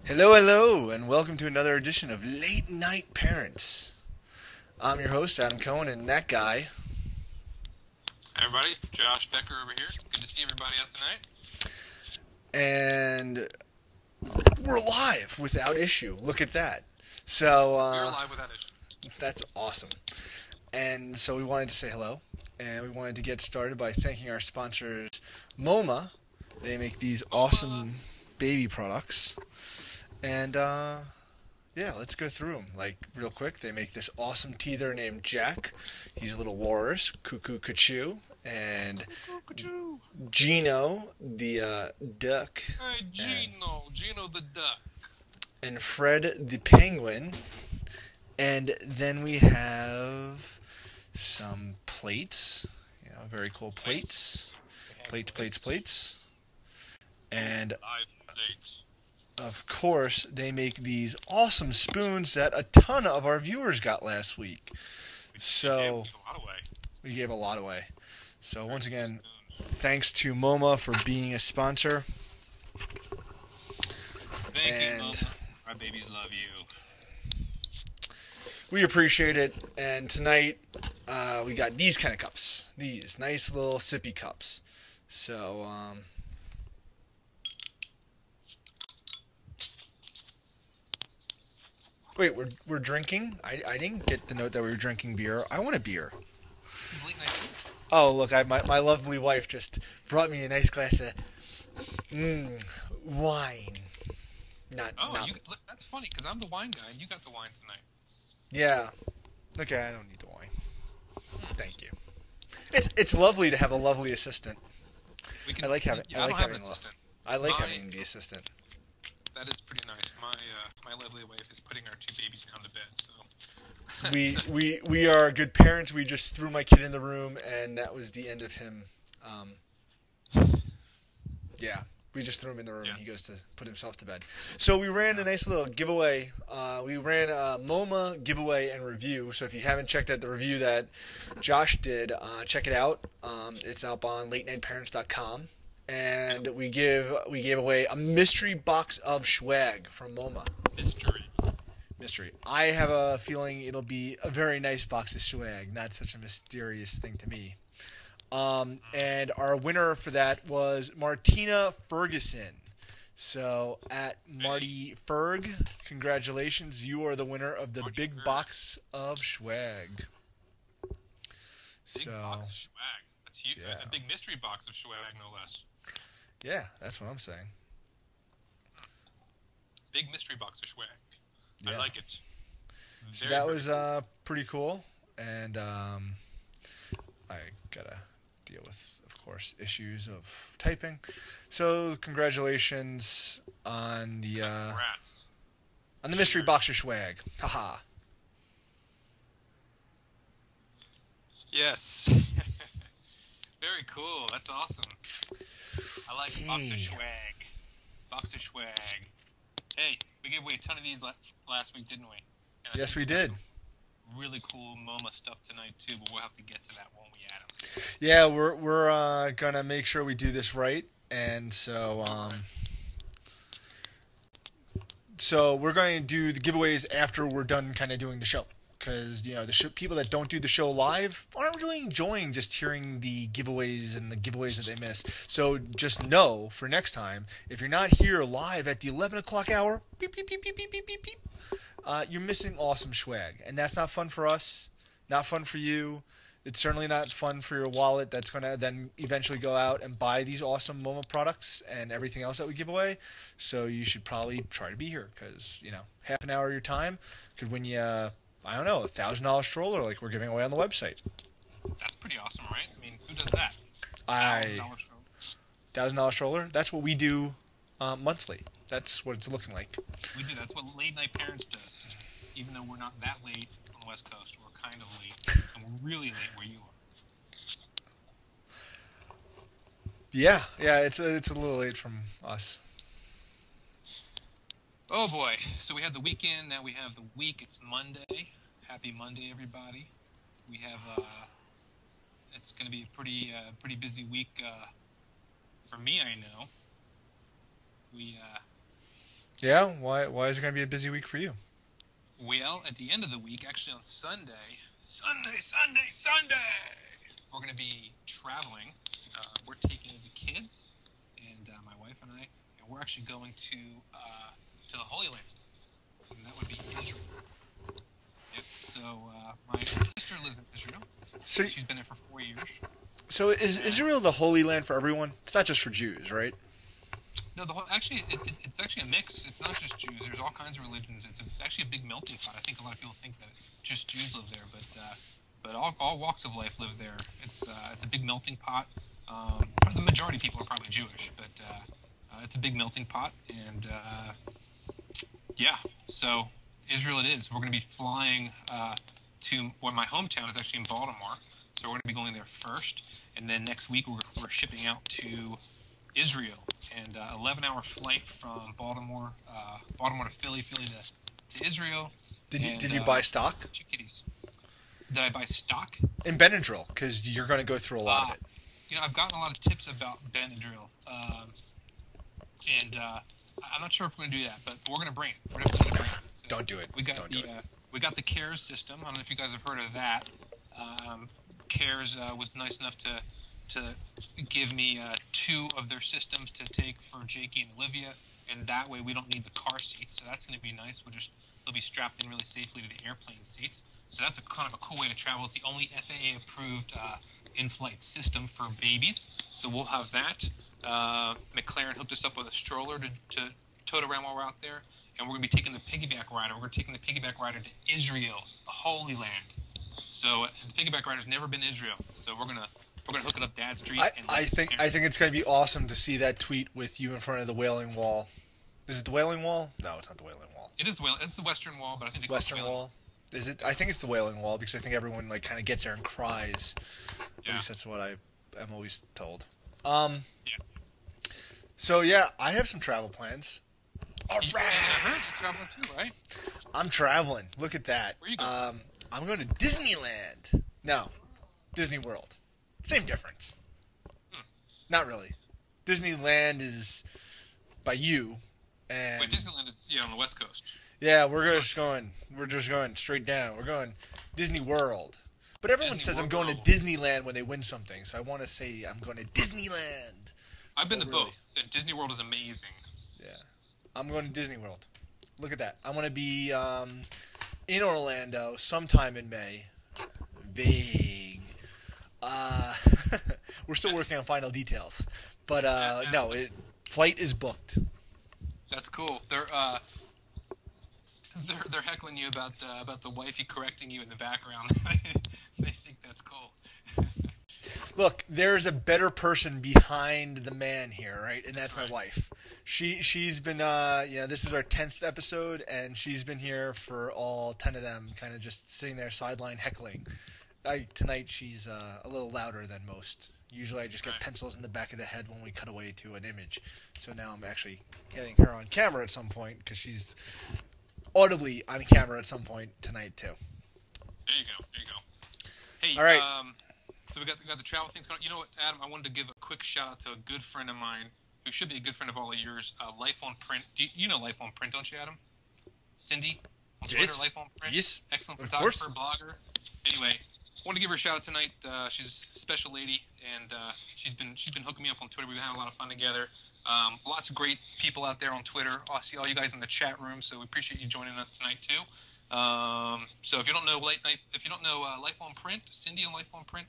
Hello, hello, and welcome to another edition of Late Night Parents. I'm your host, Adam Cohen, and that guy. Hi everybody, Josh Becker over here. Good to see everybody out tonight. And we're live without issue. Look at that. So, We're live without issue. that's awesome. And so we wanted to say hello, and we wanted to get started by thanking our sponsors, mOmma. They make these awesome baby products. And, yeah, let's go through them. Like, real quick, they make this awesome teether named Jack. He's a little walrus, Cuckoo Cachoo. And Gino, the duck. Hey, Gino the duck. And Fred, the penguin. And then we have some plates. Very cool plates. Plates. And Live plates. of course, they make these awesome spoons that a ton of our viewers got last week. So we gave a lot away. So once again, thanks to mOmma for being a sponsor. Thank you, mOmma. Our babies love you. We appreciate it. And tonight, we got these kind of cups. These nice little sippy cups. So, wait, we're drinking? I didn't get the note that we were drinking beer. I want a beer. Oh, look, my lovely wife just brought me a nice glass of wine. Not. That's funny, because I'm the wine guy, and you got the wine tonight. Yeah. Okay, I don't need the wine. Thank you. It's lovely to have a lovely assistant. I like having an assistant. I like having the assistant. That is pretty nice. My lovely wife is putting our two babies down to bed, so. we are good parents. We just threw my kid in the room, and that was the end of him. Yeah, we just threw him in the room, and he goes to put himself to bed. So we ran a nice little giveaway. We ran a mOmma giveaway and review. So if you haven't checked out the review that Josh did, check it out. It's up on latenightparents.com. And we gave away a mystery box of swag from mOmma. Mystery. I have a feeling it'll be a very nice box of swag, not such a mysterious thing to me. And our winner for that was Martina Ferguson. So at Marty Ferg, congratulations, you are the winner of the big box of swag. Big box of swag. That's huge. Yeah. A big mystery box of swag, no less. Yeah, that's what I'm saying. Big mystery box of swag. Yeah. I like it. So that was pretty cool, and I gotta deal with, of course, issues of typing. So congratulations on the mystery box of swag. Haha. Yes. Very cool. That's awesome. I like box of swag. Box of swag. Hey, we gave away a ton of these last week, didn't we? And yes, we did. Really cool mOmma stuff tonight too, but we'll have to get to that when we add them. Yeah, we're gonna make sure we do this right, and so so we're going to do the giveaways after we're done kind of doing the show. Because, the people that don't do the show live aren't really enjoying just hearing the giveaways and the giveaways that they miss. So just know, for next time, if you're not here live at the 11 o'clock hour, beep, beep, beep, beep, beep, beep, beep, beep, you're missing awesome swag. And that's not fun for us, not fun for you. It's certainly not fun for your wallet that's going to then eventually go out and buy these awesome mOmma products and everything else that we give away. So you should probably try to be here because, half an hour of your time could win you... I don't know, $1,000 stroller like we're giving away on the website. That's pretty awesome, right? I mean, who does that? $1,000 stroller? That's what we do monthly. That's what it's looking like. We do. That's what Late Night Parents does. Even though we're not that late on the West Coast, we're kind of late, and we're really late where you are. Yeah, it's a little late from us. Oh boy, so we had the weekend, now we have the week. It's Monday. Happy Monday, everybody. We have, it's going to be a pretty busy week for me, I know. Yeah? Why is it going to be a busy week for you? Well, at the end of the week, actually on Sunday, we're going to be traveling. We're taking the kids and my wife and I, and we're actually going to the Holy Land, and that would be Israel. Yep. So my sister lives in Israel. So she's been there for 4 years. So is Israel the Holy Land for everyone? It's not just for Jews, right? No, it's actually a mix. It's not just Jews. There's all kinds of religions. It's actually a big melting pot. I think a lot of people think that just Jews live there, but all walks of life live there. It's a big melting pot. The majority of people are probably Jewish, but it's a big melting pot, and yeah. So Israel it is. We're going to be flying to where my hometown is actually in Baltimore. So we're going to be going there first, and then next week we're shipping out to Israel, and 11-hour flight from Baltimore to Philly to Israel. Did you buy stock? 2 kitties. Did I buy stock? In Benadryl, because you're going to go through a lot of it. I've gotten a lot of tips about Benadryl, and I'm not sure if we're going to do that, but we're going to bring it. We're definitely going to bring it. So don't do it. We got the CARES system. I don't know if you guys have heard of that. CARES was nice enough to give me 2 of their systems to take for Jakey and Olivia, and that way we don't need the car seats. So that's going to be nice. They'll be strapped in really safely to the airplane seats. So that's a kind of a cool way to travel. It's the only FAA approved in-flight system for babies. So we'll have that. McLaren hooked us up with a stroller to tote around while we're out there, and we're going to be taking the piggyback rider. We're taking the piggyback rider to Israel, the Holy Land. So the piggyback rider's never been to Israel, so we're gonna hook it up Dad Street. I think it's gonna be awesome to see that tweet with you in front of the Wailing Wall. Is it the Wailing Wall? No, it's not the Wailing Wall. It is it's the Western Wall, but I think they Western Wall. Is it? I think it's the Wailing Wall because I think everyone kind of gets there and cries. Yeah. At least that's what I'm always told. Yeah. So yeah, I have some travel plans. All right. You're traveling too, right? I'm traveling. Look at that. Where are you going? I'm going to Disneyland. No, Disney World. Same difference. Not really. Disneyland is by you, and wait, Disneyland is on the West Coast. Yeah, we're just going straight down. We're going Disney World. But everyone says I'm going to Disneyland when they win something, so I want to say I'm going to Disneyland. I've been to both. Disney World is amazing. Yeah, I'm going to Disney World. Look at that. I'm going to be in Orlando sometime in May. Vague. We're still working on final details, but flight is booked. That's cool. They're heckling you about the wifey correcting you in the background. They think that's cool. Look, there's a better person behind the man here, right? And that's my wife. She's been this is our 10th episode, and she's been here for all 10 of them, kind of just sitting there sideline heckling. Tonight she's a little louder than most. Usually I just get pencils in the back of the head when we cut away to an image. So now I'm actually getting her on camera at some point because she's audibly on camera at some point tonight too. There you go. Hey, all right. So we got the travel things going on. You know what, Adam? I wanted to give a quick shout out to a good friend of mine who should be a good friend of all of yours. Life on Print. You know Life on Print, don't you, Adam? Cindy on Twitter. Life on Print. Yes. Excellent photographer, blogger. Anyway. I want to give her a shout out tonight. She's a special lady, and she's been hooking me up on Twitter. We've had a lot of fun together. Lots of great people out there on Twitter. I see all you guys in the chat room, so we appreciate you joining us tonight too. So if you don't know Life on Print, Cindy on Life on Print,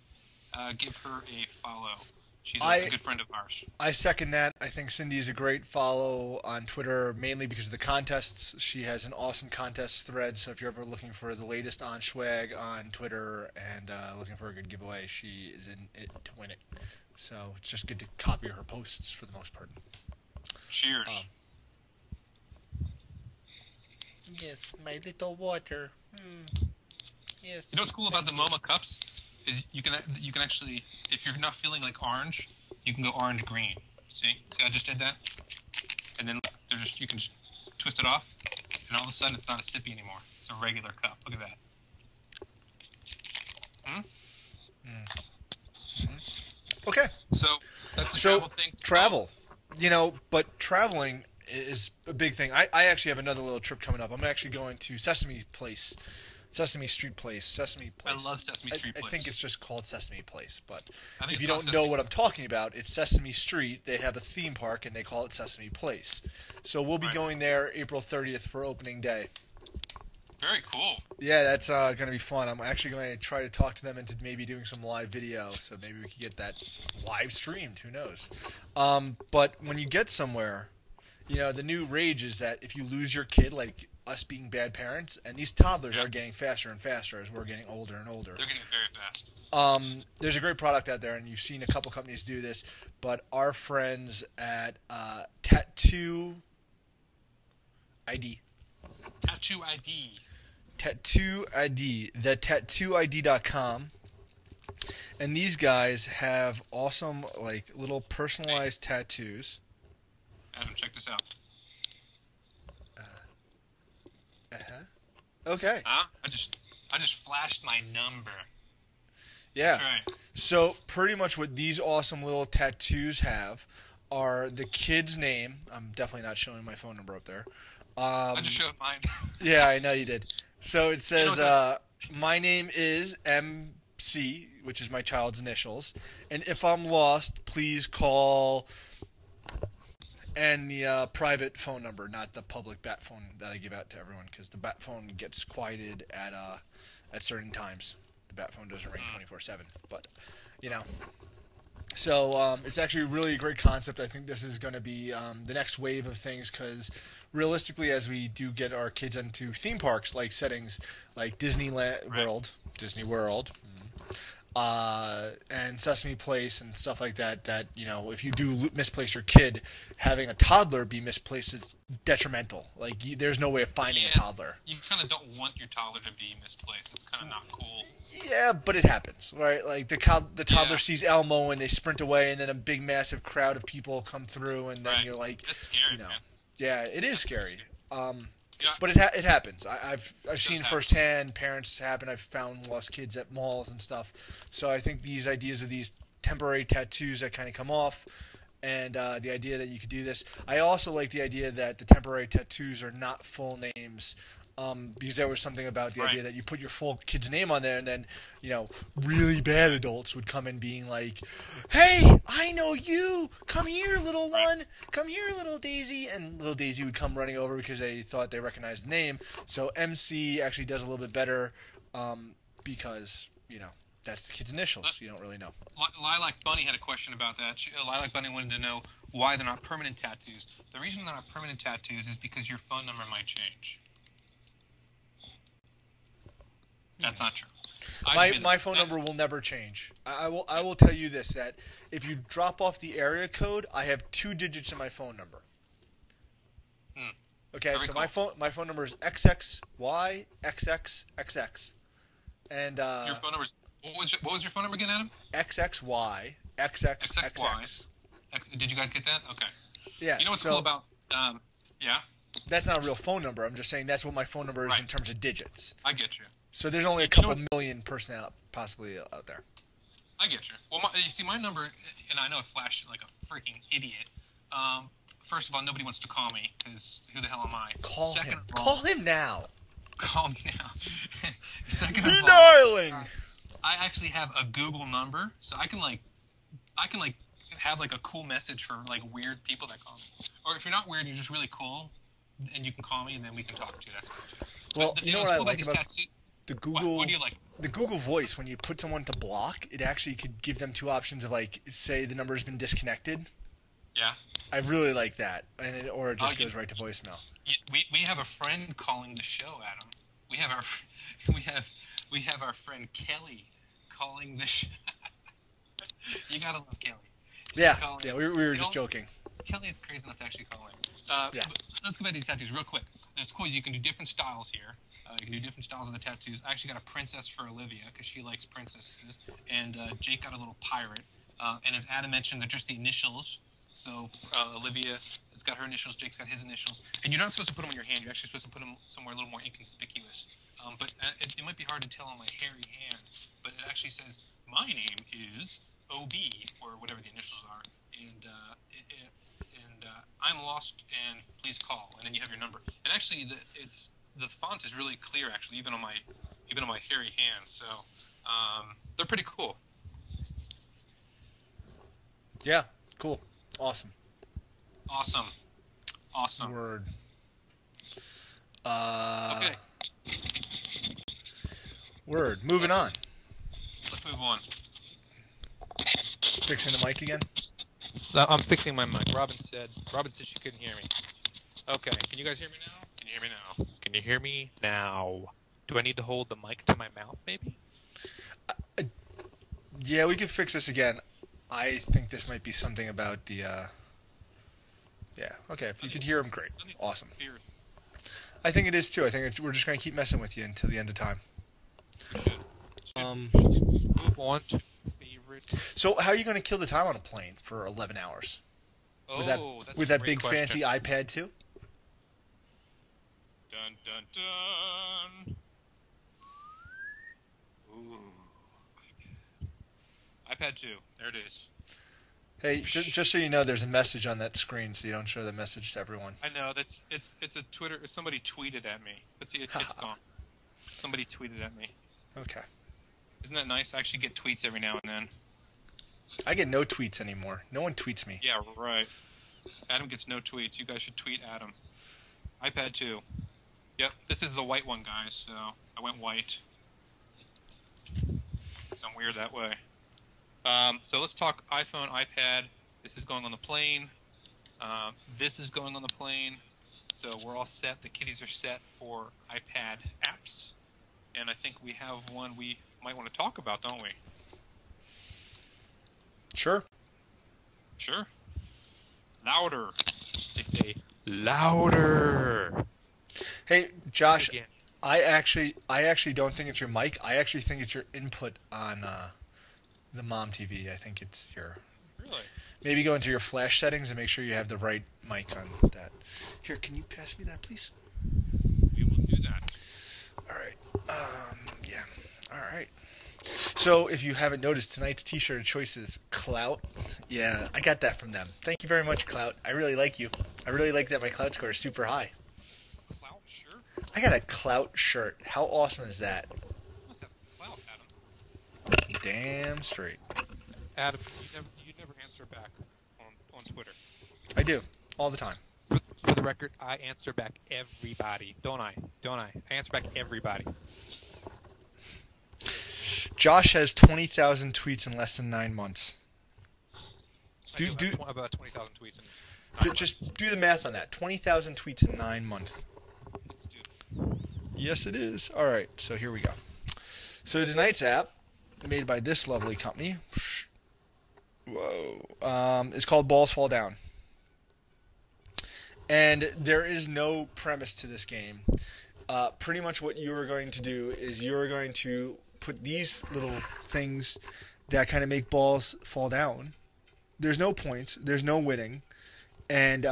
give her a follow. She's a good friend of ours. I second that. I think Cindy is a great follow on Twitter, mainly because of the contests. She has an awesome contest thread, so if you're ever looking for the latest on swag on Twitter and looking for a good giveaway, she is in it to win it. So it's just good to copy her posts for the most part. Cheers. Yes, my little water. Yes. You know what's cool about the MoMA cups? Is you can actually, if you're not feeling like orange, you can go orange green. See I just did that, and then you can just twist it off, and all of a sudden it's not a sippy anymore. It's a regular cup. Look at that. Okay. So that's the travel things. Travel, but traveling is a big thing. I actually have another little trip coming up. I'm actually going to Sesame Street Place. I love Sesame Street Place. I think it's just called Sesame Place, but think if you don't know what I'm talking about, it's Sesame Street. They have a theme park, and they call it Sesame Place. So we'll be going there April 30th for opening day. Very cool. Yeah, that's going to be fun. I'm actually going to try to talk to them into maybe doing some live video, so maybe we could get that live streamed. Who knows? But when you get somewhere, you know, the new rage is that if you lose your kid, like us being bad parents, and these toddlers are getting faster and faster as we're getting older and older. They're getting very fast. There's a great product out there, and you've seen a couple companies do this, but our friends at Tattoo ID. Tattoo ID. Tattoo ID, the tattooid.com, and these guys have awesome, like, little personalized tattoos. Adam, check this out. Okay. Huh? I just flashed my number. Yeah. That's right. So pretty much what these awesome little tattoos have are the kid's name. I'm definitely not showing my phone number up there. I just showed mine. Yeah, I know you did. So it says, my name is MC, which is my child's initials, and if I'm lost, please call, and the private phone number, not the public bat phone that I give out to everyone, because the bat phone gets quieted at certain times. The bat phone doesn't ring 24/7, but, you know. So it's actually really a great concept. I think this is going to be the next wave of things, because realistically, as we do get our kids into theme parks like settings like Disney World, and Sesame Place and stuff like that, you know, if you do misplace your kid, having a toddler be misplaced is detrimental. Like, there's no way of finding a toddler. You kind of don't want your toddler to be misplaced. That's kind of not cool. Yeah, but it happens, right? Like, the toddler sees Elmo and they sprint away, and then a big, massive crowd of people come through, and then you're like, that's scary, you know, man. Yeah, it is scary. Yeah. But it happens. I've seen firsthand parents happen. I've found lost kids at malls and stuff. So I think these ideas of these temporary tattoos that kind of come off, and the idea that you could do this. I also like the idea that the temporary tattoos are not full names. Because there was something about the idea that you put your full kid's name on there, and then, you know, really bad adults would come in being like, "Hey, I know you! Come here, little one! Come here, little Daisy!" And little Daisy would come running over because they thought they recognized the name. So MC actually does a little bit better because, you know, that's the kid's initials. You don't really know. Lilac Bunny had a question about that. Lilac Bunny wanted to know why they're not permanent tattoos. The reason they're not permanent tattoos is because your phone number might change. That's not true. My phone number will never change. I will tell you this, that if you drop off the area code, I have 2 digits in my phone number. Okay, Very so cool. my phone number is XXYXXXX. And your phone number is what was your phone number again, Adam? XXYXXXX. Did you guys get that? Okay. Yeah. You know what's cool about yeah? That's not a real phone number. I'm just saying that's what my phone number is in terms of digits. I get you. So there's only a couple million personnel possibly out there. I get you. Well, you see, my number, and I know it flashed like a freaking idiot. First of all, nobody wants to call me, because who the hell am I? Call him. Call him now. Call me now. Second Be of all, dialing. I actually have a Google number, so I can have like a cool message for like weird people that call me. Or if you're not weird, you're just really cool, and you can call me, and then we can talk to you. That's cool. Well, you know what I like about the Google, what do you like? The Google Voice, when you put someone to block, it actually could give them 2 options of, like, say the number's been disconnected. Yeah. I really like that, or it just goes right to voicemail. We have a friend calling the show, Adam. We have our friend Kelly calling the show. You gotta love Kelly. Yeah, we were just joking. Kelly is crazy enough to actually call in. Let's go back to these tattoos real quick. It's cool. You can do different styles here. You can do different styles of the tattoos. I actually got a princess for Olivia because she likes princesses. And Jake got a little pirate. And as Adam mentioned, they're just the initials. So Olivia has got her initials. Jake's got his initials. And you're not supposed to put them on your hand. You're actually supposed to put them somewhere a little more inconspicuous. But it might be hard to tell on my hairy hand. But it actually says, "My name is OB, or whatever the initials are, and I'm lost, and please call, and then you have your number. And actually, the font is really clear, actually, even on my hairy hands. So they're pretty cool. Yeah, cool, awesome. Word. Okay. Okay. Word. Moving on. Let's move on. Fixing the mic again? No, I'm fixing my mic. Robin said she couldn't hear me. Okay. Can you guys hear me now? Can you hear me now? Can you hear me now? Do I need to hold the mic to my mouth, maybe? Yeah, we could fix this again. I think this might be something about the... Yeah, okay. If you could hear him, great. Awesome. I think it is, too. I think we're just going to keep messing with you until the end of time. Move on to favorite. So, how are you going to kill the time on a plane for 11 hours? With that big question. fancy iPad too? Dun dun dun. Ooh, iPad 2. There it is. Hey, just so you know, there's a message on that screen, so you don't show the message to everyone. I know it's a Twitter. Somebody tweeted at me, but see, it's gone. Somebody tweeted at me. Okay. Isn't that nice? I actually get tweets every now and then. I get no tweets anymore. No one tweets me. Yeah, right. Adam gets no tweets. You guys should tweet Adam. iPad 2. Yep, this is the white one, guys, so I went white. Because I'm weird that way. So let's talk iPhone, iPad. This is going on the plane. This is going on the plane. So we're all set. The kiddies are set for iPad apps. And I think we have one we might want to talk about, don't we? Sure. Sure. Louder. They say louder. Hey, Josh, Again. I actually don't think it's your mic. I actually think it's your input on the Mom TV. I think it's your... Really? Maybe go into your flash settings and make sure you have the right mic on that. Here, can you pass me that, please? We will do that. All right. Yeah. All right. So, if you haven't noticed, tonight's t-shirt choice is Clout. Yeah, I got that from them. Thank you very much, Clout. I really like you. I really like that my Clout score is super high. Clout shirt? I got a Clout shirt. How awesome is that? You must have clout, Adam. Damn straight. Adam, you never answer back on Twitter. I do. All the time. For the record, I answer back everybody. Don't I? I answer back everybody. Josh has 20,000 tweets in less than 9 months. I do have about 20,000 tweets. Just do the math on that. 20,000 tweets in 9 months. Let's do Yes, it is. All right, so here we go. So tonight's app, made by this lovely company, is called Balls Fall Down. And there is no premise to this game. Pretty much what you are going to do is you are going to put these little things that kind of make balls fall down. There's no points. There's no winning. And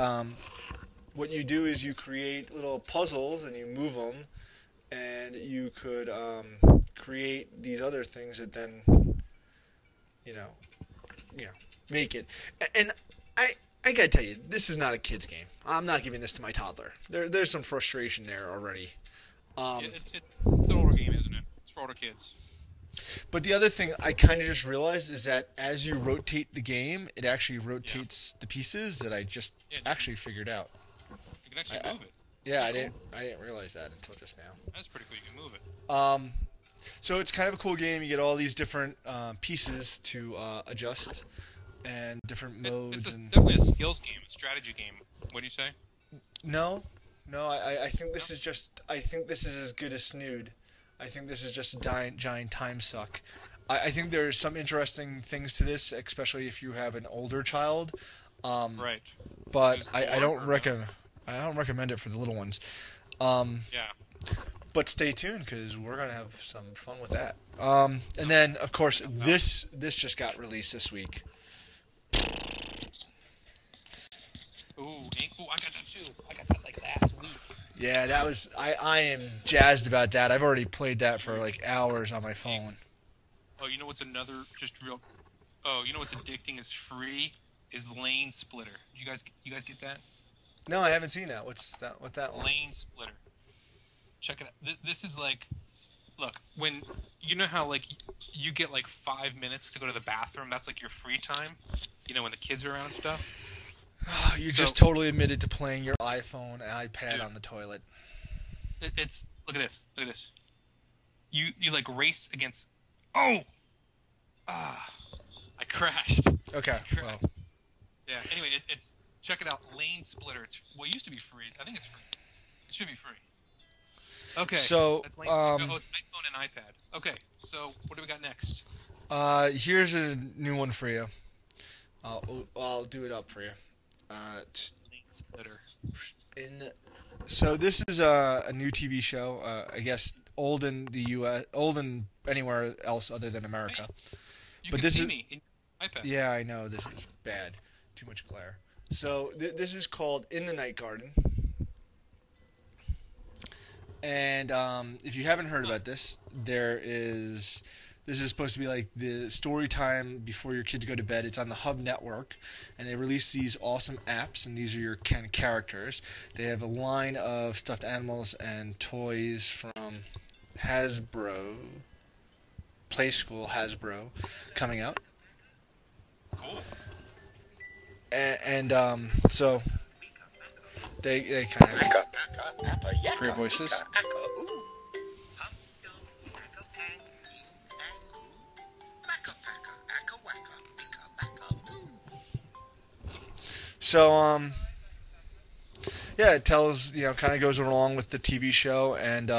what you do is you create little puzzles and you move them. And you could create these other things that then, make it. And I gotta tell you, this is not a kid's game. I'm not giving this to my toddler. There's some frustration there already. It's an older game, isn't it? It's for older kids. But the other thing I kind of just realized is that as you rotate the game, it actually rotates the pieces that I just actually figured out. You can actually move it. Yeah, I didn't realize that until just now. That's pretty cool. You can move it. So it's kind of a cool game. You get all these different pieces to adjust and different modes. It's definitely a skills game, a strategy game. What do you say? No. I think this is just. I think this is as good as Snood. I think this is just a giant time suck. I think there's some interesting things to this, especially if you have an older child. Right. But I don't recommend it for the little ones. Yeah. But stay tuned because we're gonna have some fun with that. And then of course this just got released this week. Ooh, I got that too. I got that like last week. Yeah, that was. I am jazzed about that. I've already played that for like hours on my phone. Oh, you know what's another just real Oh, you know what's addicting is free? Is Lane Splitter. You guys get that? No, I haven't seen that. What's that? What that one? Lane Splitter. Check it out. This is like, look, when you know how like you get like 5 minutes to go to the bathroom. That's like your free time. You know when the kids are around and stuff. You So, just totally admitted to playing your iPhone and iPad dude, on the toilet. it's look at this. Look at this. You like race against. Oh, I crashed. Okay. I Well, crashed. Yeah. Anyway, it's check it out. Lane Splitter. It's it used to be free. I think it's free. It should be free. Okay. so That's Lane Splitter. Oh, it's iPhone and iPad. Okay. So what do we got next? here's a new one for you. I'll do it up for you. Lane Splitter. So this is a new TV show. I guess old in the U.S., old in anywhere else other than America. You But can this see is me in your iPad. yeah, I know this is bad. Too much glare. So this is called In the Night Garden. And if you haven't heard about this, this is supposed to be like the story time before your kids go to bed. It's on the Hub Network, and they release these awesome apps, and these are your kind of characters. They have a line of stuffed animals and toys from Hasbro, Play School Hasbro, coming out. Cool. And so they kind of have great voices. So yeah, it tells, kind of goes along with the TV show. And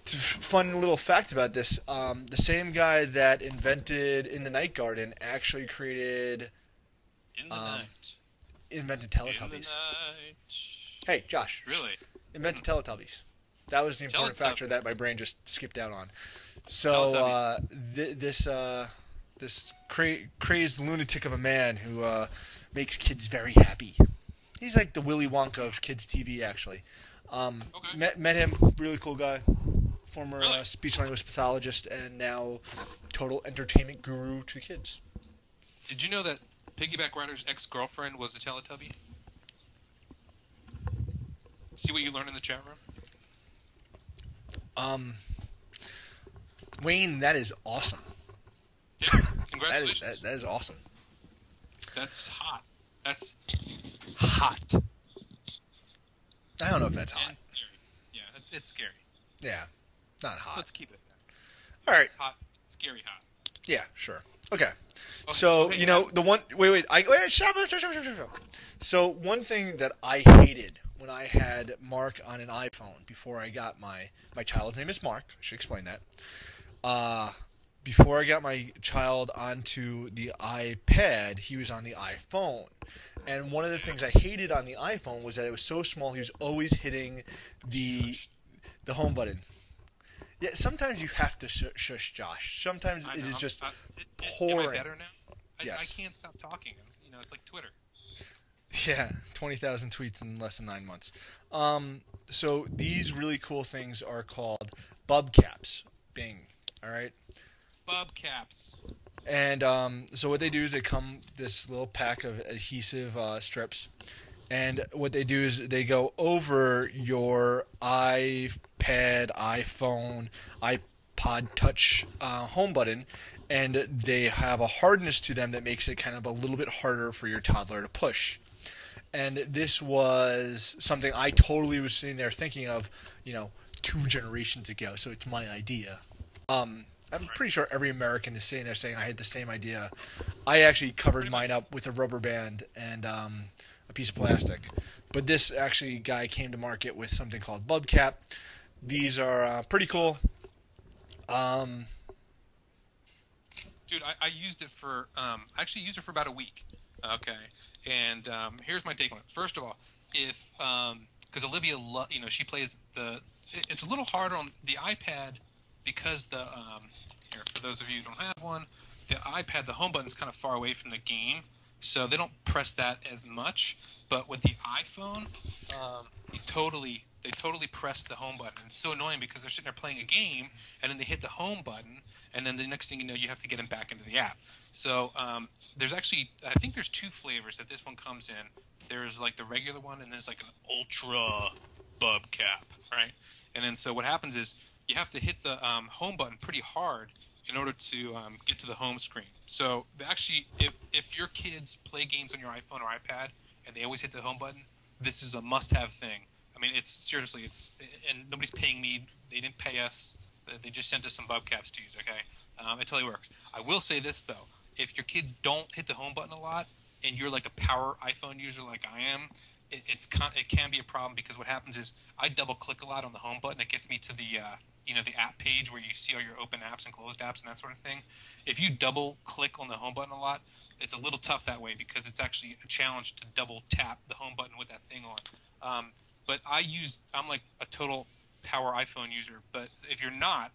fun little fact about this: the same guy that invented In the Night Garden actually created In the night. invented In the Teletubbies. night. Hey, Josh. Really? Invented Teletubbies. That was the important factor Teletubbies. that my brain just skipped out on. So Teletubbies. this crazed lunatic of a man who makes kids very happy. He's like the Willy Wonka of kids TV, actually. Okay. Met him, really cool guy, former Really? speech language pathologist, and now total entertainment guru to kids. Did you know that Piggyback Rider's ex-girlfriend was a Teletubby? See what you learned in the chat room? Wayne, that is awesome. Yeah. Congratulations. That is awesome. That's hot. That's Hot. I don't know if that's and hot. scary. Yeah, it's scary. Yeah, not hot. Let's keep it at that. All right. It's hot. It's scary hot. Yeah, sure. Okay. Okay, So, okay, the one... Wait. Stop. So, one thing that I hated when I had Mark on an iPhone before I got my child's name is Mark. I should explain that. Before I got my child onto the iPad, he was on the iPhone. And one of the things I hated on the iPhone was that it was so small, he was always hitting the home button. Yeah, sometimes you have to shush Josh. Sometimes it is just pouring. Am I better now? Yes. I can't stop talking. It's like Twitter. Yeah, 20,000 tweets in less than 9 months. So these really cool things are called bub caps. Bing. All right. Bub caps. And so what they do is they come this little pack of adhesive strips, and what they do is they go over your iPad, iPhone, iPod Touch home button, and they have a hardness to them that makes it kind of a little bit harder for your toddler to push. And this was something I totally was sitting there thinking of, 2 generations ago, so it's my idea. I'm pretty sure every American is sitting there saying I had the same idea. I actually covered mine up with a rubber band and a piece of plastic. But this actually guy came to market with something called Bub Cap. These are pretty cool. Dude, I used it for I actually used it for about a week. Okay, and here's my take on it. First of all, if because Olivia, she plays it's a little harder on the iPad because here for those of you who don't have one, the iPad, the home button is kind of far away from the game, so they don't press that as much. But with the iPhone, it totally they totally press the home button. It's so annoying because they're sitting there playing a game, and then they hit the home button, and then the next thing you know, you have to get them back into the app. So there's actually, I think there's 2 flavors that this one comes in. There's like the regular one, and there's like an ultra bub cap, right? And then so what happens is you have to hit the home button pretty hard in order to get to the home screen. So actually, if your kids play games on your iPhone or iPad and they always hit the home button, this is a must-have thing. I mean, it's seriously, and nobody's paying me. They didn't pay us. They just sent us some bub caps to use. Okay, it totally works. I will say this though: if your kids don't hit the home button a lot, and you're like a power iPhone user like I am, it can be a problem because what happens is I double click a lot on the home button. It gets me to the the app page where you see all your open apps and closed apps and that sort of thing. If you double click on the home button a lot, it's a little tough that way because it's actually a challenge to double tap the home button with that thing on. But I'm like a total power iPhone user. But if you're not,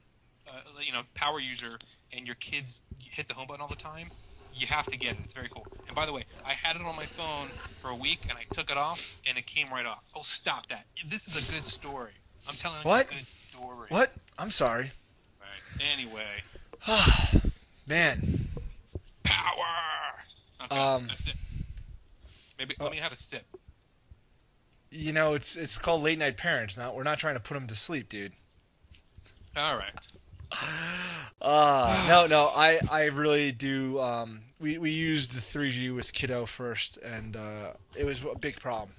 power user and your kids hit the home button all the time, you have to get it. It's very cool. And by the way, I had it on my phone for a week and I took it off and it came right off. Oh, stop that. This is a good story. I'm telling you a good story. What? I'm sorry. Right. Anyway. Man. Power! Okay, that's it. Maybe let me have a sip. It's called Late Night Parents. We're not trying to put them to sleep, dude. All right. No, I really do. We used the 3G with kiddo first, and it was a big problem.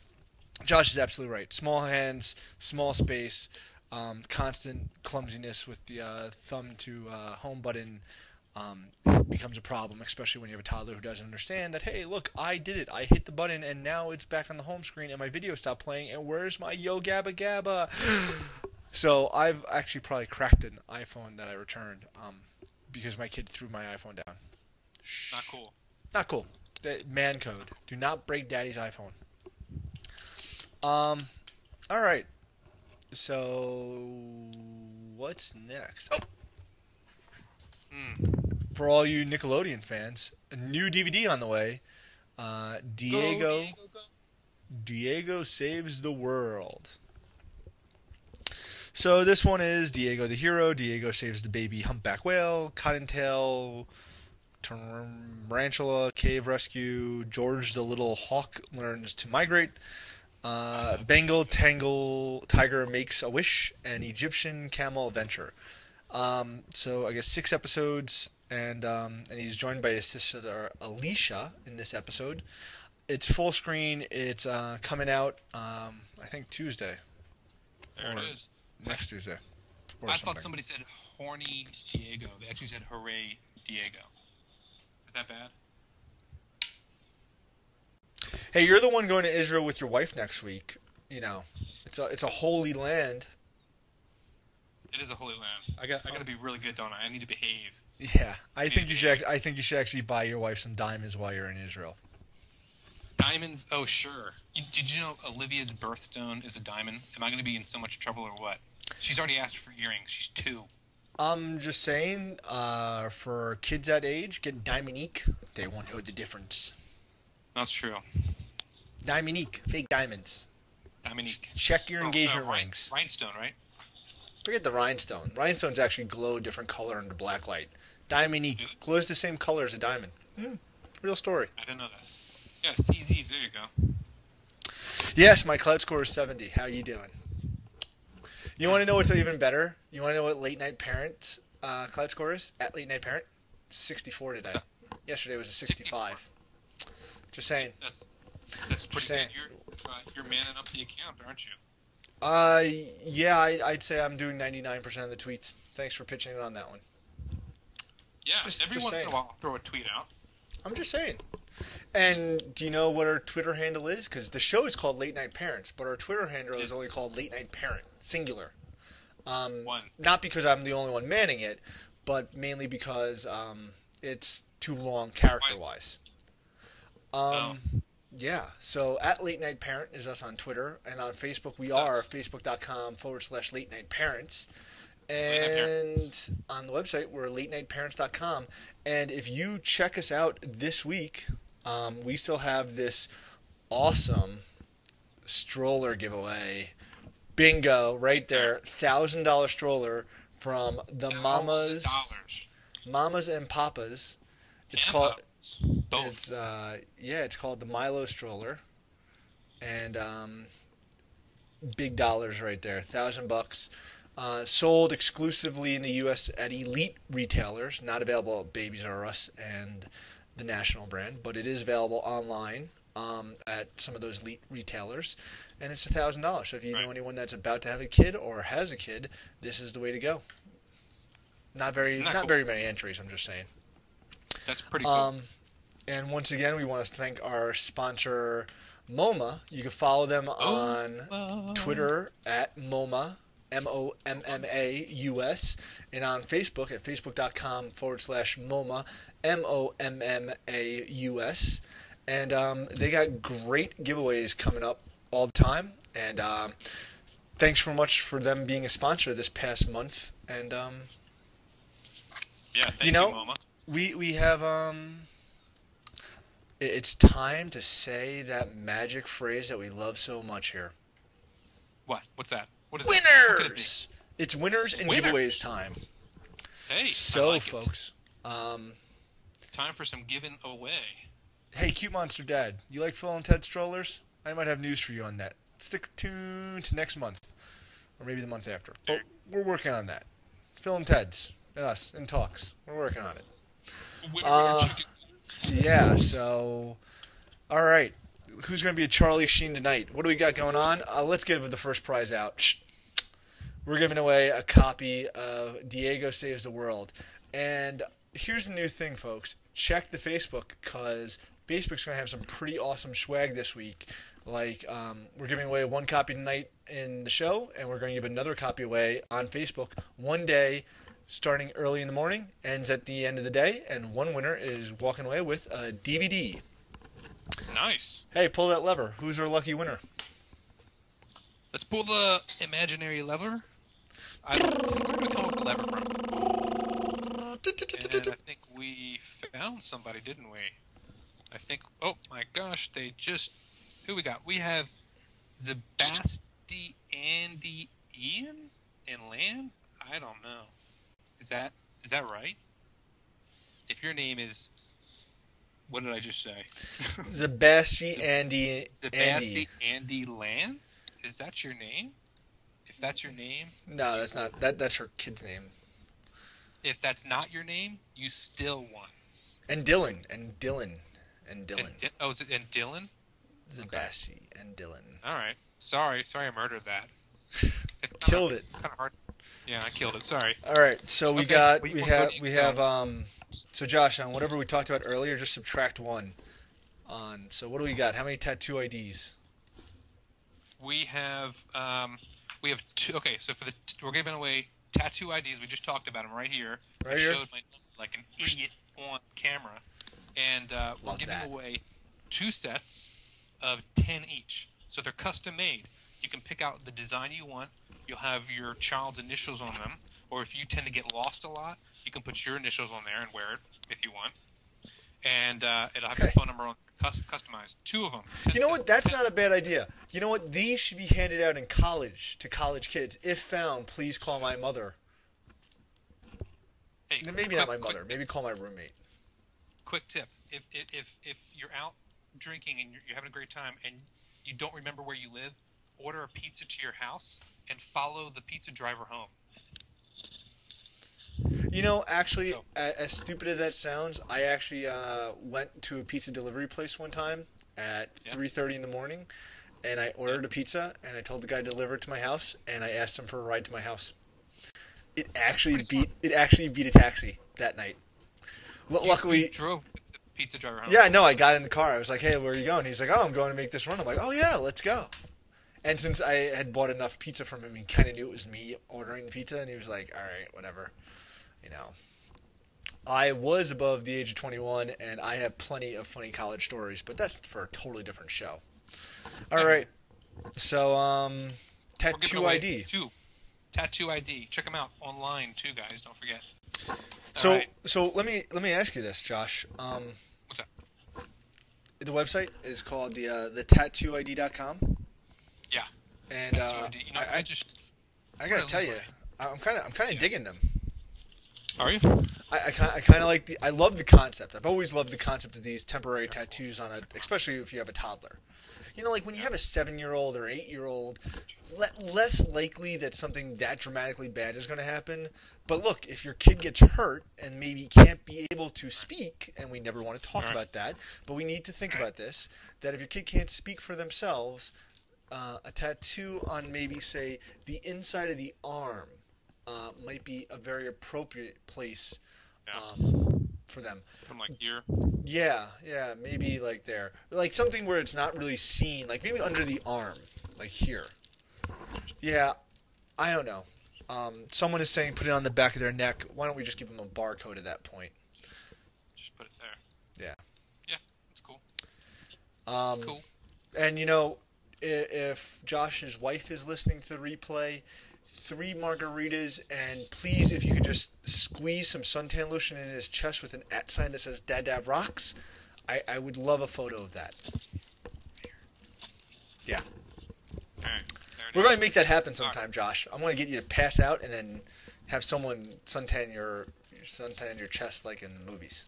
Josh is absolutely right. Small hands, small space, constant clumsiness with the thumb to home button becomes a problem, especially when you have a toddler who doesn't understand that, hey, look, I did it. I hit the button, and now it's back on the home screen, and my video stopped playing, and where's my Yo Gabba Gabba? So I've actually probably cracked an iPhone that I returned because my kid threw my iPhone down. Not cool. Not cool. Man code. Do not break daddy's iPhone. All right. So what's next? For all you Nickelodeon fans, a new DVD on the way. Diego Saves the World. So this one is Diego the hero. Diego saves the baby humpback whale, cottontail, tarantula, cave rescue. George the little hawk learns to migrate. Bengal tiger makes a wish, and Egyptian camel adventure. So I guess 6 episodes, and he's joined by his sister Alicia in this episode. It's full screen. It's coming out I think Tuesday. There it is. Next Tuesday. I thought somebody said horny Diego. They actually said hooray Diego. Is that bad? Hey, you're the one going to Israel with your wife next week. It's a holy land. It is a holy land. I got to be really good, don't I? I need to behave. Yeah, I think you should actually buy your wife some diamonds while you're in Israel. Diamonds? Oh, sure. Did you know Olivia's birthstone is a diamond? Am I going to be in so much trouble or what? She's already asked for earrings. She's 2. I'm just saying, for kids that age, get Diamondique. They won't know the difference. That's true. Diamondique, fake diamonds. Diamondique. Check your engagement rings. Rhinestone, right? Forget the rhinestone. Rhinestones actually glow a different color under black light. Diamondique glows the same color as a diamond. Real story. I didn't know that. Yeah, CZs. There you go. Yes, my cloud score is 70. How you doing? You want to know what's even better? You want to know what Late Night Parents cloud score is? At Late Night Parent? It's 64 today. Yesterday was a 65. 64. Just saying. That's pretty good. You're manning up the account, aren't you? Yeah, I'd say I'm doing 99% of the tweets. Thanks for pitching it on that one. Yeah, every once in a while I'll throw a tweet out. I'm just saying. And do you know what our Twitter handle is? Because the show is called Late Night Parents, but our Twitter handle is only called Late Night Parent, singular. One. Not because I'm the only one manning it, but mainly because it's too long character-wise. Yeah, so at Late Night Parent is us on Twitter, and on Facebook we are facebook.com/Late Night Parents. And on the website, we're latenightparents.com. And if you check us out this week, we still have this awesome stroller giveaway. Bingo, right there. $1,000 stroller from the Mamas and Papas. It's called. Both. It's called the Milo stroller, and big dollars right there. $1,000. Sold exclusively in the U.S. at elite retailers. Not available at Babies R Us and the national brand, but it is available online at some of those elite retailers, and it's $1,000. So if you know anyone that's about to have a kid or has a kid, this is the way to go. Not very many entries. I'm just saying. That's pretty cool. And once again, we want to thank our sponsor, mOmma. You can follow them on Twitter at mOmma, MOMMAUS, and on Facebook at facebook.com/mOmma, MOMMAUS. And they got great giveaways coming up all the time. And thanks so much for them being a sponsor this past month. And thank you, mOmma. We have it's time to say that magic phrase that we love so much here. What? What's that? What is winners! It's winners and giveaways time. Hey, so I like folks, time for some giving away. Hey, Cute Monster Dad, you like Phil and Ted strollers? I might have news for you on that. Stick tuned to next month, or maybe the month after. But we're working on that. Phil and Ted's and us in talks. We're working on it. Winner, chicken. Yeah. So, all right. Who's going to be a Charlie Sheen tonight? What do we got going on? Let's give the first prize out. We're giving away a copy of Diego Saves the World. And here's the new thing, folks. Check the Facebook, because Facebook's going to have some pretty awesome swag this week. Like, we're giving away one copy tonight in the show, and we're going to give another copy away on Facebook one day, starting early in the morning, ends at the end of the day, and one winner is walking away with a DVD. Nice. Hey, pull that lever. Who's our lucky winner? Let's pull the imaginary lever. Where did we come up with the lever from? And I think we found somebody, didn't we? I think... Oh, my gosh. They just... Who we got? We have Zabasti Andy Ian and Lan? I don't know. Is that right? If your name is... What did I just say? Zabasti Andy. Zabasti Andy Lan? Is that your name? If that's your name... No, that's not. That's her kid's name. If that's not your name, you still won. And Dylan. And Dylan. Is it and Dylan? Zabasti and Dylan. All right. Sorry I murdered that. It's killed it. Kind of hard. Yeah, I killed it. Sorry. All right. So we have. So Josh, on whatever we talked about earlier, just subtract one. So what do we got? How many tattoo IDs? We have two. Okay, so we're giving away tattoo IDs. We just talked about them right here. I showed my number like an idiot on camera, and we're giving away 2 sets of 10 each. So they're custom made. You can pick out the design you want. You'll have your child's initials on them, or if you tend to get lost a lot, you can put your initials on there and wear it if you want. And it'll have your phone number on customized. 2 of them. You know what? That's not a bad idea. You know what? These should be handed out in college to college kids. If found, please call my mother. Hey, maybe not my mother. Maybe call my roommate. Quick tip: if you're out drinking and you're having a great time and you don't remember where you live, order a pizza to your house and follow the pizza driver home. You know, actually, as stupid as that sounds, I actually went to a pizza delivery place one time at 3:30 in the morning, and I ordered a pizza, and I told the guy to deliver it to my house, and I asked him for a ride to my house. It actually beat a taxi that night. Luckily, you drove the pizza driver home. Yeah, no, I got in the car. I was like, "Hey, where are you going?" He's like, "Oh, I'm going to make this run." I'm like, "Oh yeah, let's go." And since I had bought enough pizza from him, he kind of knew it was me ordering the pizza, and he was like, "All right, whatever." You know, I was above the age of 21, and I have plenty of funny college stories, but that's for a totally different show. All right, so tattoo ID. 2 tattoo ID. Check them out online too, guys. Don't forget. So let me ask you this, Josh. What's up? The website is called the tattooid.com. Yeah. And You know, I gotta tell you, I'm kind of digging them. Are you? I kind of like I love the concept. I've always loved the concept of these temporary tattoos on especially if you have a toddler. You know, like when you have a 7-year-old or 8-year-old, less likely that something that dramatically bad is going to happen. But look, if your kid gets hurt and maybe can't be able to speak, and we never want to talk about that, but we need to think about this, that if your kid can't speak for themselves, a tattoo on maybe, say, the inside of the arm might be a very appropriate place for them. From like here? Yeah, maybe like there. Like something where it's not really seen, like maybe under the arm, like here. Yeah, I don't know. Someone is saying put it on the back of their neck. Why don't we just give them a barcode at that point? Just put it there. Yeah. Yeah, that's cool. That's cool. And you know, if Josh's wife is listening to the replay, 3 margaritas, and please, if you could just squeeze some suntan lotion in his chest with an @ sign that says Dad Dad Rocks, I would love a photo of that. Yeah. All right. We're going to make that happen sometime, Josh. I'm going to get you to pass out and then have someone suntan your chest like in the movies.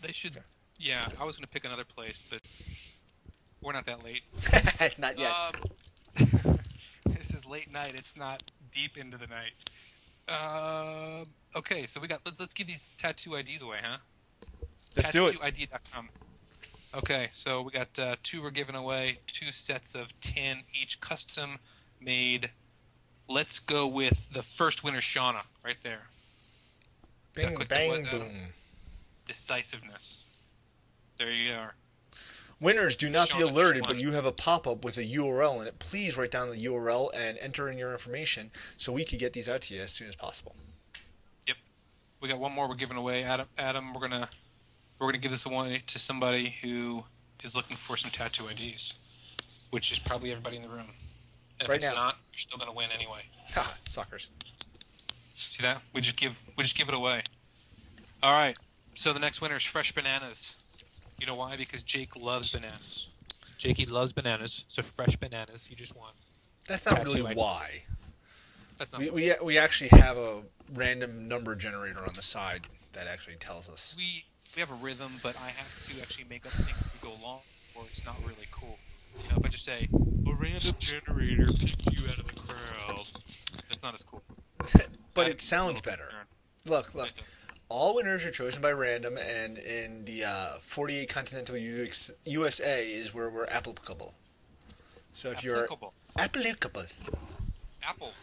They should. Yeah, I was going to pick another place, but we're not that late. Not yet. This is late night. It's not deep into the night. Okay, so let's give these tattoo IDs away, huh? Let's do it. TattooID.com. Okay, so we got 2 we're giving away, 2 sets of 10 each, custom made. Let's go with the first winner, Shauna, right there. Bing, bang, boom. Decisiveness. There you are. Winners, do not be alerted, but one. you have a pop-up with a URL in it. Please write down the URL and enter in your information so we can get these out to you as soon as possible. Yep. We got one more we're giving away. Adam, we're gonna give this away to somebody who is looking for some tattoo IDs, which is probably everybody in the room. And if it's not, you're still gonna win anyway. Ha, suckers. See that? We just give it away. All right. So the next winner is Fresh Bananas. You know why? Because Jake loves bananas. Jakey loves bananas, so Fresh Bananas, you just won. That's not really why. That's not. We actually have a random number generator on the side that actually tells us. We have a rhythm, but I have to actually make up things as we go along, or it's not really cool. You know, if I just say a random generator picked you out of the crowd, that's not as cool. But it sounds better. Look. All winners are chosen by random, and in the 48 continental USA is where we're applicable. So if you're applicable. Apple.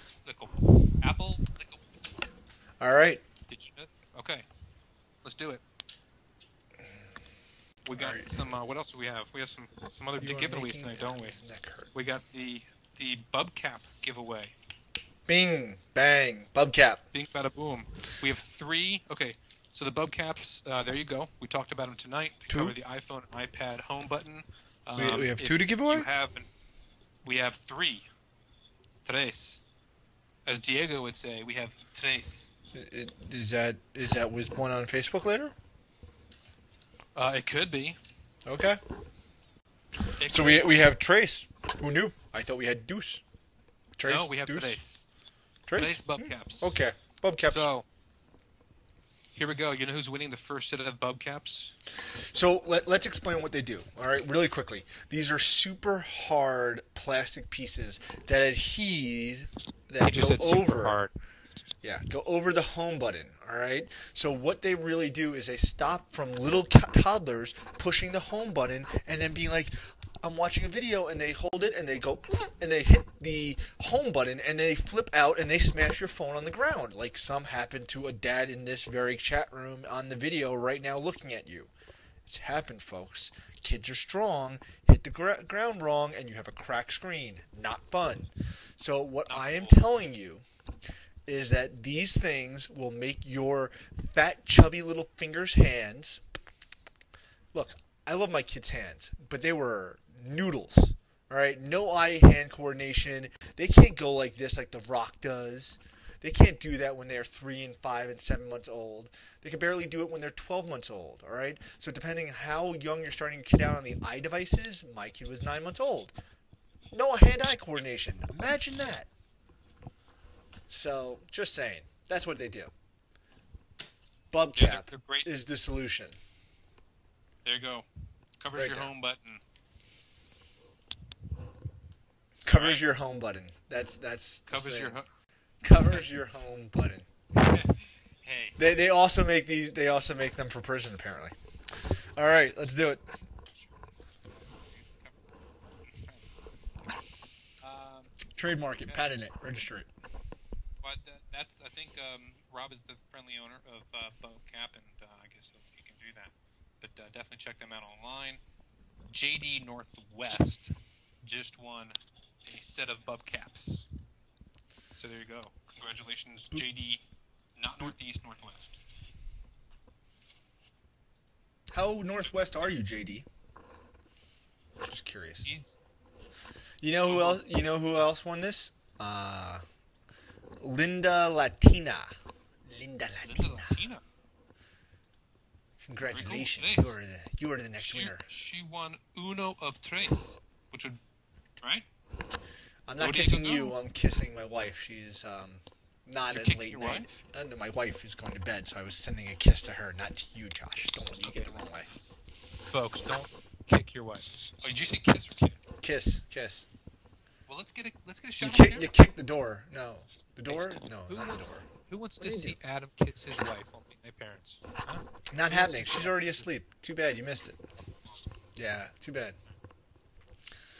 All right. Did you know? Okay. Let's do it. We got some. What else do we have? We have some other giveaways tonight, don't we? We got the Bubcap giveaway. Bing, bang, Bubcap. Bing, bada, boom. We have 3. Okay, so the Bubcaps, there you go. We talked about them tonight. They cover the iPhone and iPad home button. We have 2 to give away? We have 3. Tres. As Diego would say, we have tres. Is that with one on Facebook later? It could be. Okay. So we have Trace. Who knew? I thought we had Deuce. Trace, no, we have Deuce. Today's Bubcaps. Okay, Bubcaps. So, here we go. You know who's winning the first set of Bubcaps? So, let's explain what they do, all right, really quickly. These are super hard plastic pieces that go over the home button, all right? So what they really do is they stop from little toddlers pushing the home button and then being like, I'm watching a video, and they hold it, and they go, and they hit the home button, and they flip out, and they smash your phone on the ground, like some happened to a dad in this very chat room on the video right now looking at you. It's happened, folks. Kids are strong, hit the ground wrong, and you have a cracked screen. Not fun. So what I am telling you is that these things will make your fat, chubby little hands. Look, I love my kids' hands, but they were noodles. All right, no eye-hand coordination. They can't go like this like The Rock does. They can't do that when they're 3 and 5 and 7 months old. They can barely do it when they're 12 months old. All right, so depending how young you're starting your kid out on the eye devices, my kid was 9 months old. No hand-eye coordination. Imagine that. So, just saying. That's what they do. Bubcap is the solution. There you go. Covers right your there. home button. Covers your home button. That's Covers your covers your home button. Hey. They also make these. They also make them for prison apparently. All right, let's do it. Trademark it, patent it, register it. But that's I think Rob is the friendly owner of Bubcap, and I guess he can do that. But definitely check them out online. JD Northwest just won a set of Bubcaps. So there you go. Congratulations, JD. Not Northeast, Northwest. How Northwest are you, JD? Just curious. He's. You know who else? You know who else won this? Linda Latina. Linda Latina. Congratulations, cool. you are the next winner. She won Uno of Tres, which would, right? I'm not kissing you. I'm kissing my wife. She's not as late night. Wife? My wife is going to bed, so I was sending a kiss to her, not to you, Josh. Don't let you get the wrong way. Folks, don't kick your wife. Oh, did you say kiss or kid? Kiss. Well, let's get a shot. You kick the door. No, the door. No, not the door. Who wants to see Adam kiss his wife on my parents? Huh? Not happening. She's already asleep. Too bad you missed it. Yeah, too bad.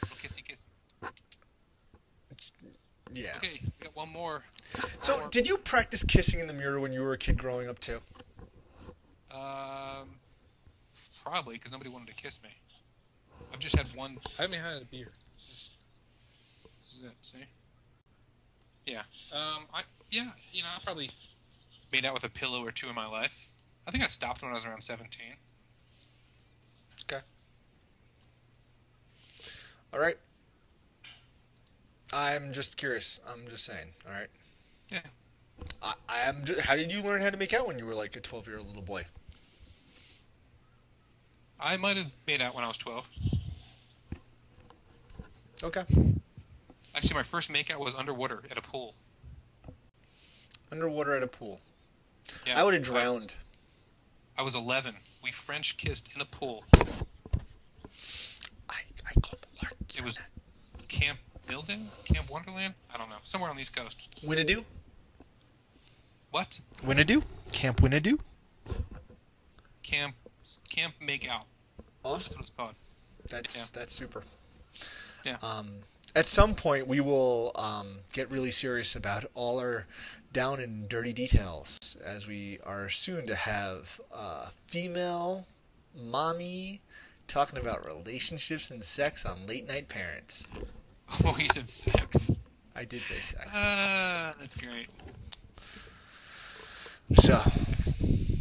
Kissy. Yeah. Okay, we got one more. So, did you practice kissing in the mirror when you were a kid growing up too? Probably because nobody wanted to kiss me. I've just had one. I haven't had a beer. This is it. See? Yeah. I probably made out with a pillow or two in my life. I think I stopped when I was around 17. Okay. All right. I'm just curious. I'm just saying. All right. Yeah. How did you learn how to make out when you were like a 12-year-old little boy? I might have made out when I was 12. Okay. Actually, my first makeout was underwater at a pool. Underwater at a pool. Yeah, I would have drowned. I was 11. We French kissed in a pool. I called the Lark. It was Camp Building? Camp Wonderland? I don't know. Somewhere on the East Coast. Winnidoo? What? Winnidoo? Camp Winnidoo? Camp Makeout. Awesome. That's what it's called. That's super. Yeah. At some point, we will get really serious about all our down and dirty details, as we are soon to have female mommy talking about relationships and sex on Late Night Parents. Oh, you said sex. I did say sex. That's great. So,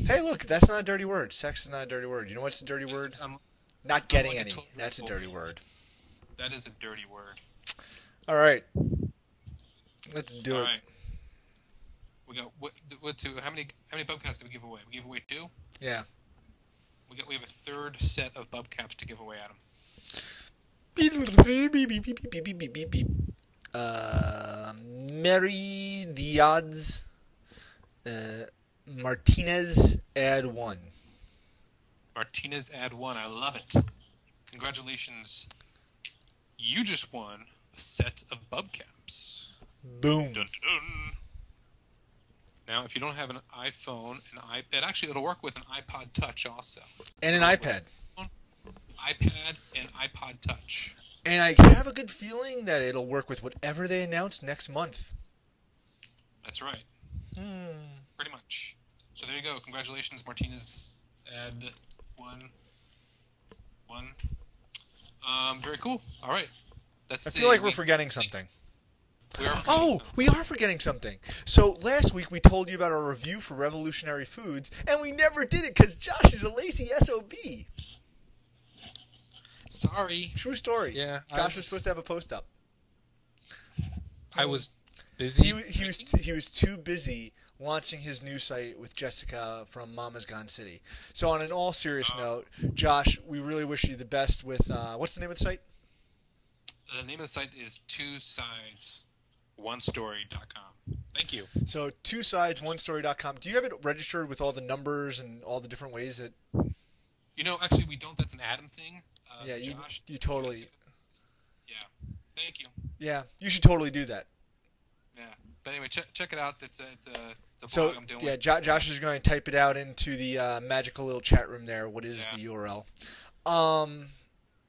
hey, look, that's not a dirty word. Sex is not a dirty word. You know what's a dirty word? Not getting any. That's a dirty word. That is a dirty word. All right. Let's do it. All right. We got what two? How many Bubcaps did we give away? We gave away 2. Yeah. We have a third set of Bubcaps to give away, Adam. Mary the odds. Martinez add 1. Martinez add 1. I love it. Congratulations. You just won a set of Bubcaps. Boom. Dun, dun, dun. Now, if you don't have an iPhone, it'll work with an iPod Touch also. And an iPad. iPad and iPod Touch. And I have a good feeling that it'll work with whatever they announce next month. That's right. Pretty much. So there you go. Congratulations, Martinez. Add 1. Very cool. All right. I feel like we're forgetting something. We are forgetting something. So last week we told you about our review for Revolutionary Foods, and we never did it because Josh is a lazy SOB. Sorry. True story. Yeah. Josh was supposed to have a post up. I was busy. He was too busy launching his new site with Jessica from Mama's Gone City. So on an all serious note, Josh, we really wish you the best with what's the name of the site? The name of the site is twosidesOnestory.com. Thank you. So twosidesOnestory.com. Do you have it registered with all the numbers and all the different ways that? Actually, we don't. That's an Adam thing. Yeah, Josh, you totally. Yeah. Thank you. Yeah, you should totally do that. Yeah. But anyway, check it out. It's a So blog I'm doing. yeah, Josh is going to type it out into the magical little chat room there. What is the URL?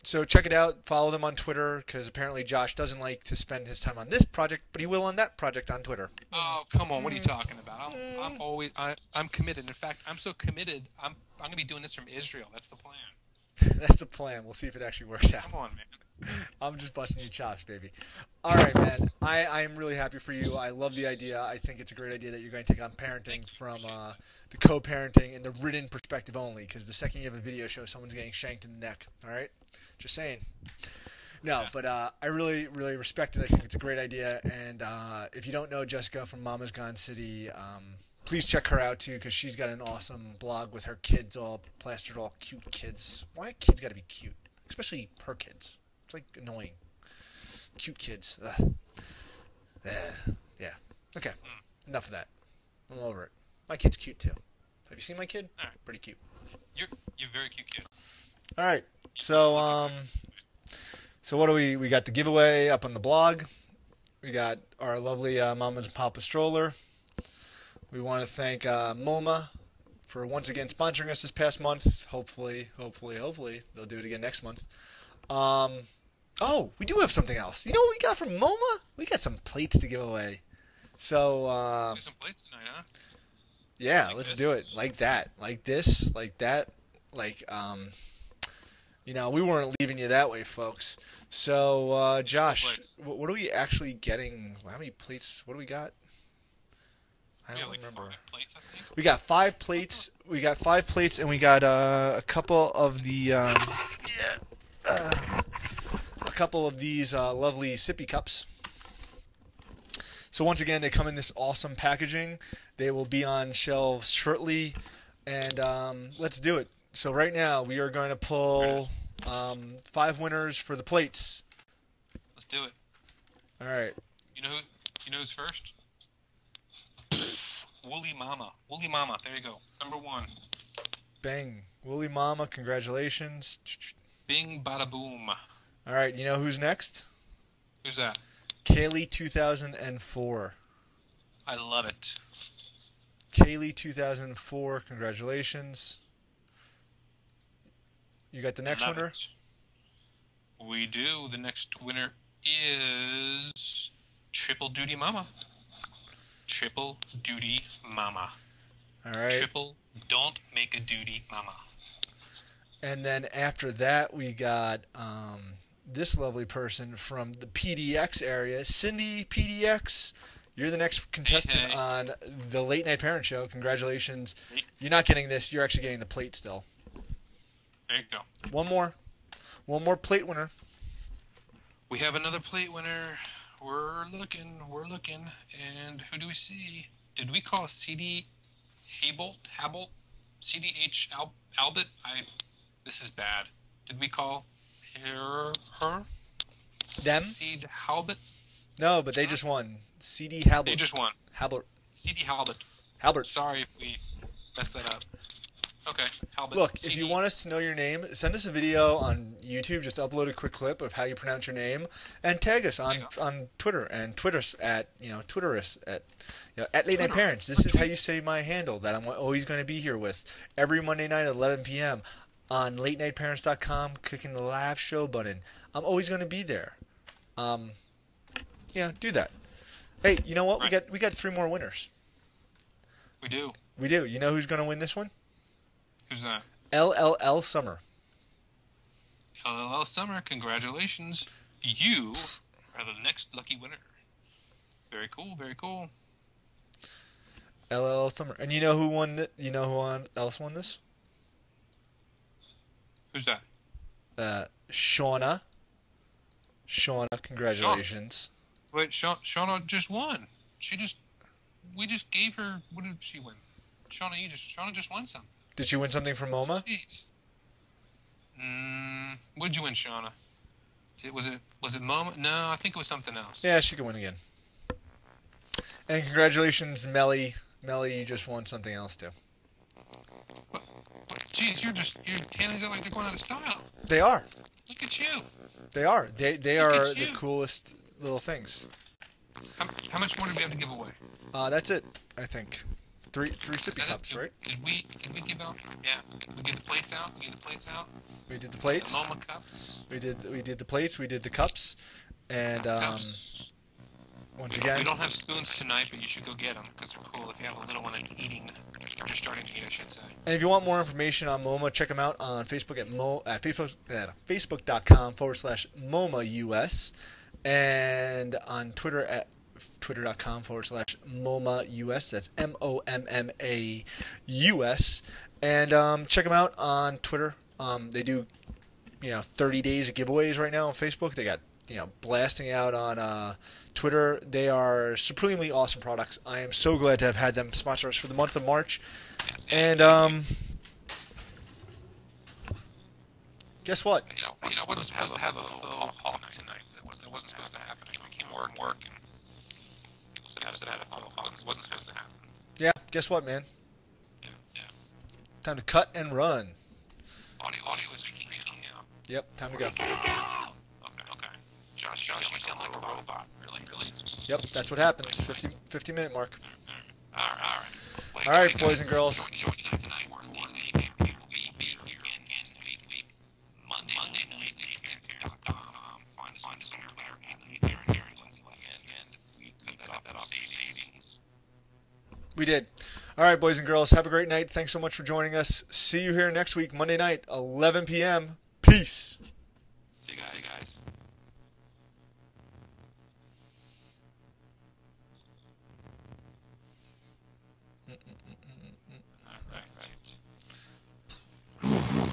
So check it out. Follow them on Twitter because apparently Josh doesn't like to spend his time on this project, but he will on that project on Twitter. Oh, come on! What are you talking about? I'm committed. In fact, I'm so committed. I'm gonna be doing this from Israel. That's the plan. That's the plan. We'll see if it actually works out. Come on, man. I'm just busting your chops, baby. All right, man. I am really happy for you. I love the idea. I think it's a great idea that you're going to take on parenting from the co-parenting and the written perspective only, because the second you have a video show, someone's getting shanked in the neck. All right? Just saying. No, but I really, really respect it. I think it's a great idea. And if you don't know Jessica from Mama's Gone City, please check her out, too, because she's got an awesome blog with her kids all plastered, all cute kids. Why kids got to be cute? Especially her kids. It's like annoying. Cute kids. Ugh. Yeah. Okay. Enough of that. I'm over it. My kid's cute too. Have you seen my kid? All right. Pretty cute. You're a very cute kid. All right. So what do we got the giveaway up on the blog. We got our lovely Mamas and Papa stroller. We want to thank mOmma for once again sponsoring us this past month. Hopefully they'll do it again next month. Oh, we do have something else. You know what we got from mOmma? We got some plates to give away. So, do some plates tonight, huh? Yeah, let's do it. Like that. Like this. Like that. Like, we weren't leaving you that way, folks. So, Josh, what are we actually getting? How many plates? What do we got? I don't remember. 5 plates, I think. We got 5 plates. We got 5 plates, and we got a couple of the these lovely sippy cups. So once again, they come in this awesome packaging. They will be on shelves shortly, and let's do it. So right now, we are going to pull 5 winners for the plates. Let's do it. All right. You know who's first? Woolly Mama. Woolly Mama. There you go. Number 1. Bang. Woolly Mama, congratulations. Bing, bada, boom. All right, you know who's next? Who's that? Kaylee 2004. I love it. Kaylee 2004, congratulations. You got the next winner? We do. The next winner is Triple Duty Mama. Triple Duty Mama. All right. Triple Don't Make a Duty Mama. And then after that, we got this lovely person from the PDX area. Cindy PDX, you're the next contestant on the Late Night Parent Show. Congratulations. You're not getting this. You're actually getting the plate still. There you go. One more plate winner. We have another plate winner. We're looking. And who do we see? Did we call CD Habelt? CDH Albert? This is bad. Did we call her? Them? Seed Halbert? No, but they just won. CD Halbert. They just won. Halbert. CD Halbert. Halbert. Sorry if we messed that up. Okay, Halbert. Look, if you want us to know your name, send us a video on YouTube. Just upload a quick clip of how you pronounce your name and tag us on Twitter and Twitter us at Late Night Parents. This is how you say my handle that I'm always going to be here with every Monday night at 11 p.m. on latenightparents.com. Clicking the live show button. I'm always going to be there. Do that. Hey, you know what? Right. We got 3 more winners. We do. You know who's going to win this one? Who's that? LLL Summer. LLL Summer, congratulations. You are the next lucky winner. Very cool, very cool. LLL Summer. And you know who won you know who else won this? Who's that? Shauna. Shauna, congratulations. Wait, Shauna just won. We just gave her, what did she win? Shauna just won something. Did you win something from mOmma? Jeez. What did you win, Shauna? Was it mOmma? No, I think it was something else. Yeah, she can win again. And congratulations, Melly. Melly, you just won something else too. Jeez, you're handling it like they're going out of style. They are. Look at you. They are. They are the coolest little things. How much more do we have to give away? That's it. I think. Three sippy cups, right? Did we give out? Yeah. We gave the plates out. We did the plates. The mOmma cups. We did the plates. We did the cups. And cups. Once again, we don't have spoons tonight, but you should go get them because they're cool. If you have a little one that's eating, or just starting to eat, I should say. And if you want more information on mOmma, check them out on Facebook at facebook.com/mOmmaUS, and on Twitter at twitter.com/mOmmaUS. That's MOMMAUS. And check them out on Twitter. They do 30 days of giveaways right now on Facebook. They got blasting out on Twitter. They are supremely awesome products. I am so glad to have had them sponsor us for the month of March. And guess what? I wasn't supposed to have a full haul tonight. That wasn't supposed to happen. I came to work and people said I had a full haul. This wasn't supposed to happen. Yeah, guess what, man? Yeah. Time to cut and run. Audio is freaking out. Yep, time to go. Okay. Josh, you sound like a robot. Really? Yep, that's what happens. 50-minute mark. All right. All right, boys and girls. Joining us tonight, we'll be here Monday night at 8:00. Find us on Twitter and we cut that off savings. We did. All right, boys and girls, have a great night. Thanks so much for joining us. See you here next week, Monday night, 11 p.m. Peace. See you guys. All right.